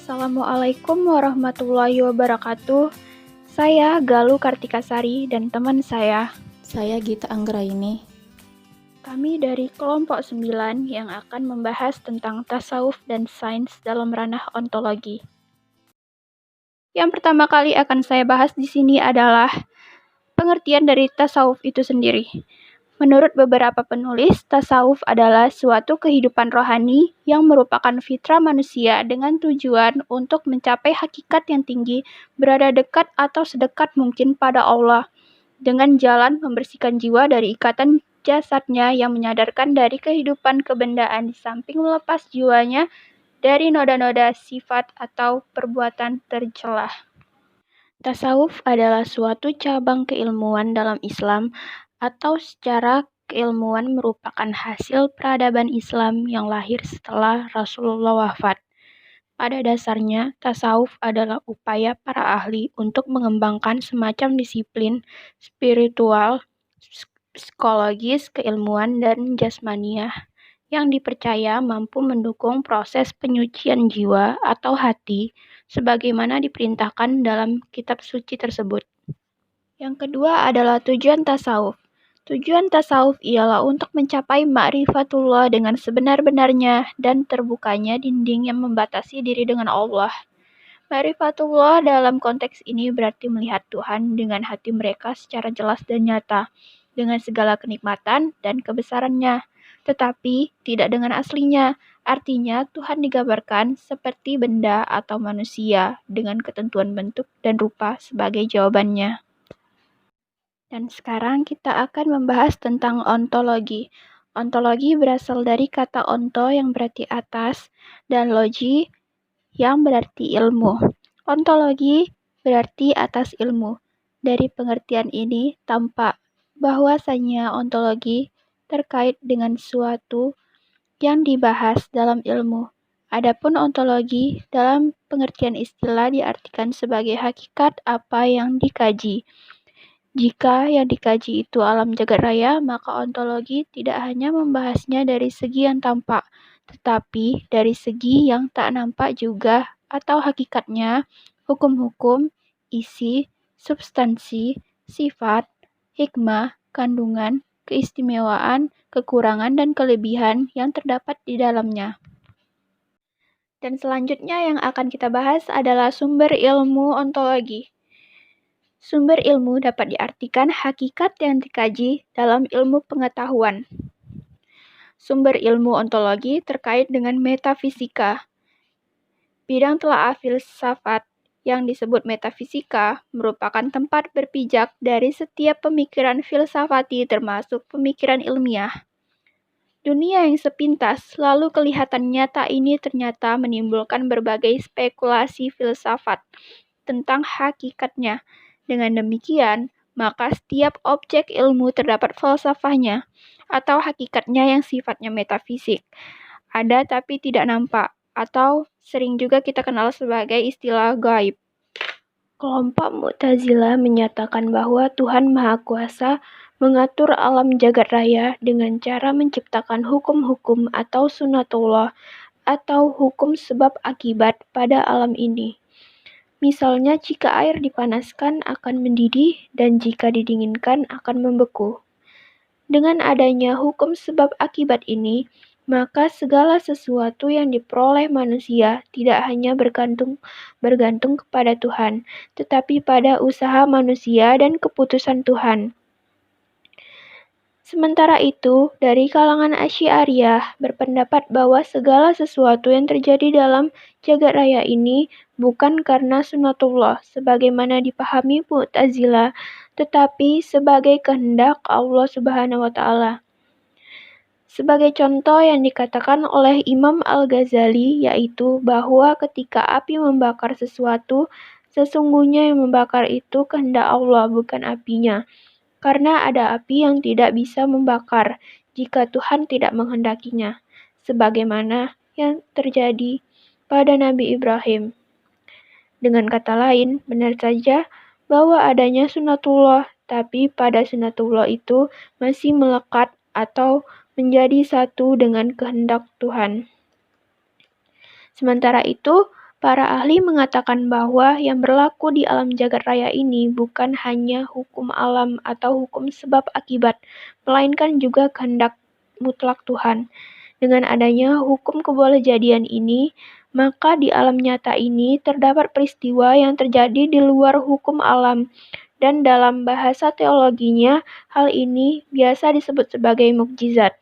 Assalamualaikum warahmatullahi wabarakatuh. Saya Galuh Kartikasari dan teman saya Gita Anggraini. Kami dari kelompok 9 yang akan membahas tentang tasawuf dan sains dalam ranah ontologi. Yang pertama kali akan saya bahas di sini adalah pengertian dari tasawuf itu sendiri. Menurut beberapa penulis, tasawuf adalah suatu kehidupan rohani yang merupakan fitrah manusia dengan tujuan untuk mencapai hakikat yang tinggi, berada dekat atau sedekat mungkin pada Allah, dengan jalan membersihkan jiwa dari ikatan jasadnya yang menyadarkan dari kehidupan kebendaan di samping melepas jiwanya dari noda-noda sifat atau perbuatan tercela. Tasawuf adalah suatu cabang keilmuan dalam Islam atau secara keilmuan merupakan hasil peradaban Islam yang lahir setelah Rasulullah wafat. Pada dasarnya, tasawuf adalah upaya para ahli untuk mengembangkan semacam disiplin spiritual, psikologis, keilmuan, dan jasmaniah yang dipercaya mampu mendukung proses penyucian jiwa atau hati sebagaimana diperintahkan dalam kitab suci tersebut. Yang kedua adalah tujuan tasawuf. Tujuan tasawuf ialah untuk mencapai ma'rifatullah dengan sebenar-benarnya dan terbukanya dinding yang membatasi diri dengan Allah. Ma'rifatullah dalam konteks ini berarti melihat Tuhan dengan hati mereka secara jelas dan nyata, dengan segala kenikmatan dan kebesarannya, tetapi tidak dengan aslinya. Artinya, Tuhan digambarkan seperti benda atau manusia dengan ketentuan bentuk dan rupa sebagai jawabannya. Dan sekarang kita akan membahas tentang ontologi. Ontologi berasal dari kata onto yang berarti atas dan logi yang berarti ilmu. Ontologi berarti atas ilmu. Dari pengertian ini tampak bahwasanya ontologi terkait dengan suatu yang dibahas dalam ilmu. Adapun ontologi dalam pengertian istilah diartikan sebagai hakikat apa yang dikaji. Jika yang dikaji itu alam jagat raya, maka ontologi tidak hanya membahasnya dari segi yang tampak, tetapi dari segi yang tak nampak juga, atau hakikatnya, hukum-hukum, isi, substansi, sifat, hikmah, kandungan, keistimewaan, kekurangan, dan kelebihan yang terdapat di dalamnya. Dan selanjutnya yang akan kita bahas adalah sumber ilmu ontologi. Sumber ilmu dapat diartikan hakikat yang dikaji dalam ilmu pengetahuan. Sumber ilmu ontologi terkait dengan metafisika. Bidang telaah filsafat yang disebut metafisika merupakan tempat berpijak dari setiap pemikiran filsafati termasuk pemikiran ilmiah. Dunia yang sepintas lalu kelihatan nyata ini ternyata menimbulkan berbagai spekulasi filsafat tentang hakikatnya. Dengan demikian, maka setiap objek ilmu terdapat falsafahnya atau hakikatnya yang sifatnya metafisik. Ada tapi tidak nampak, atau sering juga kita kenal sebagai istilah gaib. Kelompok Mu'tazilah menyatakan bahwa Tuhan Maha Kuasa mengatur alam jagat raya dengan cara menciptakan hukum-hukum atau sunatullah atau hukum sebab akibat pada alam ini. Misalnya jika air dipanaskan akan mendidih dan jika didinginkan akan membeku. Dengan adanya hukum sebab akibat ini, maka segala sesuatu yang diperoleh manusia tidak hanya bergantung kepada Tuhan, tetapi pada usaha manusia dan keputusan Tuhan. Sementara itu, dari kalangan Asy'ariyah berpendapat bahwa segala sesuatu yang terjadi dalam jagat raya ini bukan karena sunatullah sebagaimana dipahami Mu'tazilah, tetapi sebagai kehendak Allah Subhanahu wa Ta'ala. Sebagai contoh yang dikatakan oleh Imam Al-Ghazali yaitu bahwa ketika api membakar sesuatu, sesungguhnya yang membakar itu kehendak Allah bukan apinya. Karena ada api yang tidak bisa membakar jika Tuhan tidak menghendakinya, sebagaimana yang terjadi pada Nabi Ibrahim. Dengan kata lain, benar saja bahwa adanya sunatullah, tapi pada sunatullah itu masih melekat atau menjadi satu dengan kehendak Tuhan. Sementara itu, Para ahli mengatakan bahwa yang berlaku di alam jagat raya ini bukan hanya hukum alam atau hukum sebab akibat, melainkan juga kehendak mutlak Tuhan. Dengan adanya hukum kebolehjadian ini, maka di alam nyata ini terdapat peristiwa yang terjadi di luar hukum alam, dan dalam bahasa teologinya, hal ini biasa disebut sebagai mukjizat.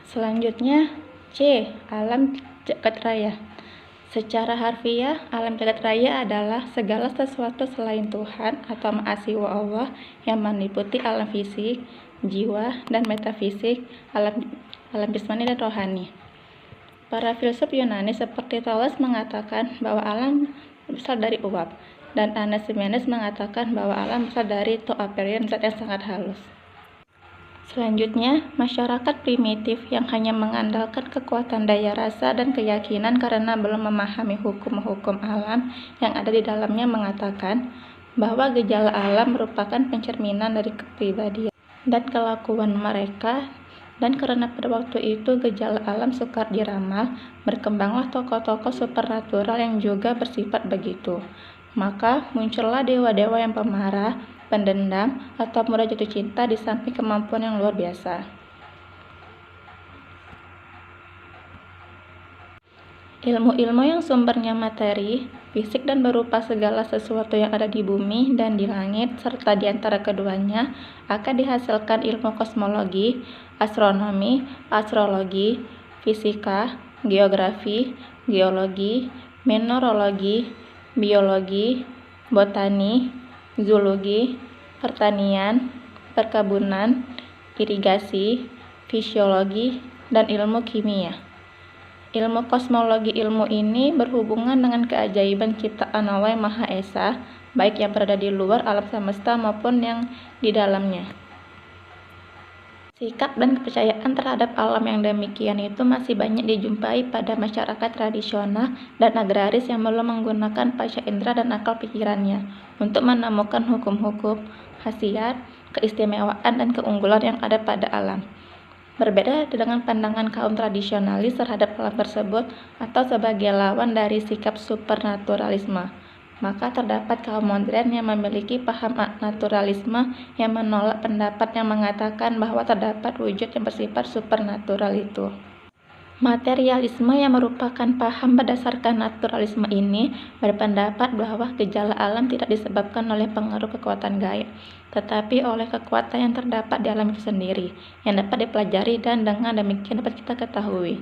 Selanjutnya, C. Alam jagat raya. Secara harfiah, alam jagat raya adalah segala sesuatu selain Tuhan atau ma'asiwa Allah yang meliputi alam fisik, jiwa, dan metafisik, alam jasmani dan rohani. Para filsuf Yunani seperti Thales mengatakan bahwa alam berasal dari uap, dan Anaximenes mengatakan bahwa alam berasal dari toaperion, zat yang sangat halus. Selanjutnya, masyarakat primitif yang hanya mengandalkan kekuatan daya rasa dan keyakinan karena belum memahami hukum-hukum alam yang ada di dalamnya mengatakan bahwa gejala alam merupakan pencerminan dari kepribadian dan kelakuan mereka, dan karena pada waktu itu gejala alam sukar diramal, berkembanglah tokoh-tokoh supernatural yang juga bersifat begitu. Maka muncullah dewa-dewa yang pemarah, pendendam, atau mudah jatuh cinta di samping kemampuan yang luar biasa. Ilmu-ilmu yang sumbernya materi, fisik dan berupa segala sesuatu yang ada di bumi dan di langit, serta di antara keduanya, akan dihasilkan ilmu kosmologi, astronomi, astrologi, fisika, geografi, geologi, mineralogi, biologi, botani, zoologi, pertanian, perkebunan, irigasi, fisiologi, dan ilmu kimia. Ilmu kosmologi ilmu ini berhubungan dengan keajaiban ciptaan Allah yang Maha Esa, baik yang berada di luar alam semesta maupun yang di dalamnya. Sikap dan kepercayaan terhadap alam yang demikian itu masih banyak dijumpai pada masyarakat tradisional dan agraris yang belum menggunakan panca indera dan akal pikirannya untuk menemukan hukum-hukum, khasiat, keistimewaan, dan keunggulan yang ada pada alam. Berbeda dengan pandangan kaum tradisionalis terhadap alam tersebut atau sebagai lawan dari sikap supernaturalisme, maka terdapat kaum modern yang memiliki paham naturalisme yang menolak pendapat yang mengatakan bahwa terdapat wujud yang bersifat supernatural itu. Materialisme yang merupakan paham berdasarkan naturalisme ini berpendapat bahwa gejala alam tidak disebabkan oleh pengaruh kekuatan gaib, tetapi oleh kekuatan yang terdapat di alam itu sendiri, yang dapat dipelajari dan dengan demikian dapat kita ketahui.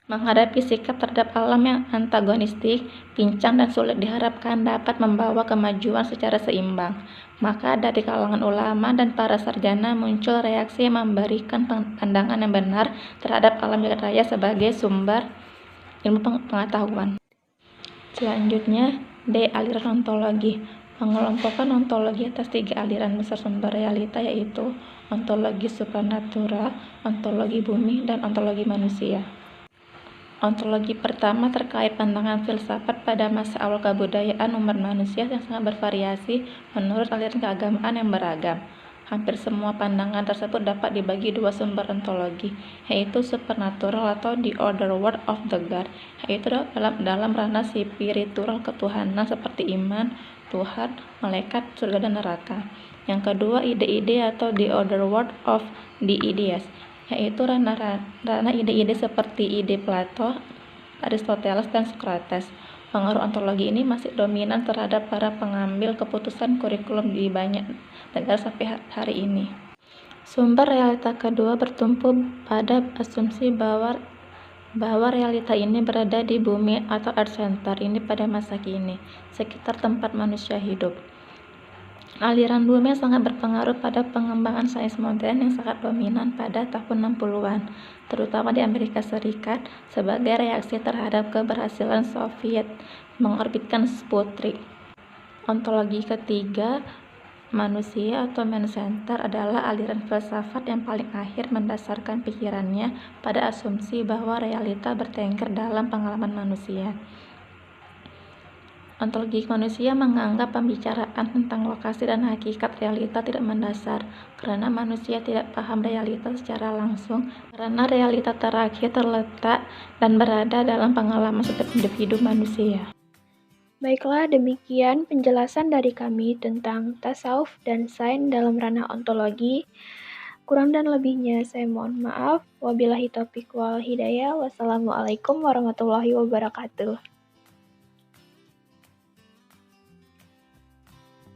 Menghadapi sikap terhadap alam yang antagonistik, pincang, dan sulit diharapkan dapat membawa kemajuan secara seimbang. Maka dari kalangan ulama dan para sarjana muncul reaksi yang memberikan pandangan yang benar terhadap alam jagat raya sebagai sumber ilmu pengetahuan. Selanjutnya, D. Aliran ontologi. Mengelompokkan ontologi atas 3 aliran besar sumber realita, yaitu ontologi supranatural, ontologi bumi, dan ontologi manusia. Ontologi pertama terkait pandangan filsafat pada masa awal kebudayaan umat manusia yang sangat bervariasi menurut aliran keagamaan yang beragam. Hampir semua pandangan tersebut dapat dibagi 2 sumber ontologi, yaitu supernatural atau the other world of the God, yaitu dalam ranah spiritual ketuhanan seperti iman, Tuhan, malaikat, surga, dan neraka. Yang kedua, ide-ide atau the other world of the ideas, yaitu ranah ide-ide seperti ide Plato, Aristoteles, dan Socrates. Pengaruh ontologi ini masih dominan terhadap para pengambil keputusan kurikulum di banyak negara sampai hari ini. Sumber realita kedua bertumpu pada asumsi bahwa realita ini berada di bumi atau earth center ini pada masa kini, sekitar tempat manusia hidup. Aliran bumi sangat berpengaruh pada pengembangan sains modern yang sangat dominan pada tahun 60-an, terutama di Amerika Serikat, sebagai reaksi terhadap keberhasilan Soviet mengorbitkan Sputnik. Ontologi ketiga, manusia atau man-center, adalah aliran filsafat yang paling akhir mendasarkan pikirannya pada asumsi bahwa realita bertengger dalam pengalaman manusia. Ontologi manusia menganggap pembicaraan tentang lokasi dan hakikat realita tidak mendasar, karena manusia tidak paham realita secara langsung, karena realita terakhir terletak dan berada dalam pengalaman setiap individu manusia. Baiklah, demikian penjelasan dari kami tentang tasawuf dan sains dalam ranah ontologi. Kurang dan lebihnya saya mohon maaf. Wabillahi taufiq wal hidayah. Wassalamualaikum warahmatullahi wabarakatuh.